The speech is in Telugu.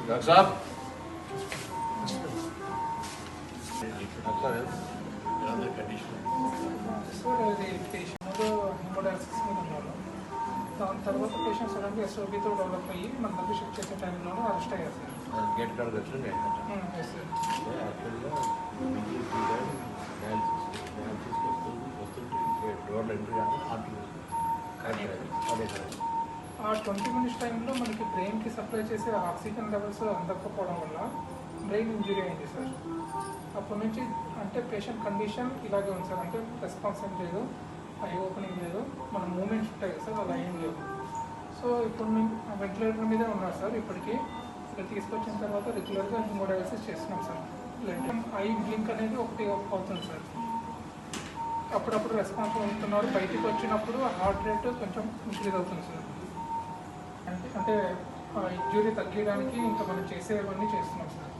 डॉक्टर साहब సార్ అది పేషెంట్ హిమోడాలసిస్ మీద ఉన్నారు. దాని తర్వాత పేషెంట్ సడన్గా ఎస్ఓబీతో డెవలప్ అయ్యి మన దగ్గర షిఫ్ట్ చేసే టైంలోనే అరెస్ట్ అయ్యారు సార్. गेट कार्ड వచ్చిన గేట్ కార్డ్ ఎస్ సార్. యాక్చువల్గా డయాలసిస్ వస్తుంటే డోర్ ఎంట్రీ కానీ అదే ఆ 20 మినిట్స్ టైంలో మనకి బ్రెయిన్కి సప్లై చేసే ఆక్సిజన్ లెవెల్స్ అందకపోవడం వల్ల బ్రెయిన్ ఇంజురీ అయింది సార్. అప్పటి నుంచి అంటే పేషెంట్ కండిషన్ ఇలాగే ఉంది సార్. అంటే రెస్పాన్స్ ఏం లేదు, ఐ ఓపెనింగ్ లేదు, మన మూమెంట్స్ ఉంటాయి కదా సార్, అలా ఏం లేవు. సో ఇప్పుడు మేము వెంటిలేటర్ మీదే ఉన్నారు సార్. ఇప్పటికీ ఇక్కడ తీసుకొచ్చిన తర్వాత రెగ్యులర్గా హిమోడయాలసిస్ చేస్తున్నాం సార్. ఐ బ్లింక్ అనేది ఒకటి అవుతుంది సార్. అప్పుడప్పుడు రెస్పాన్స్ అవుతున్నారు. బయటికి వచ్చినప్పుడు హార్ట్ రేట్ కొంచెం ఇంక్రీజ్ అవుతుంది సార్. అంటే ఇంజురీ తగ్గడానికి ఇంకా మనం చేసేవన్నీ చేస్తున్నాం సార్.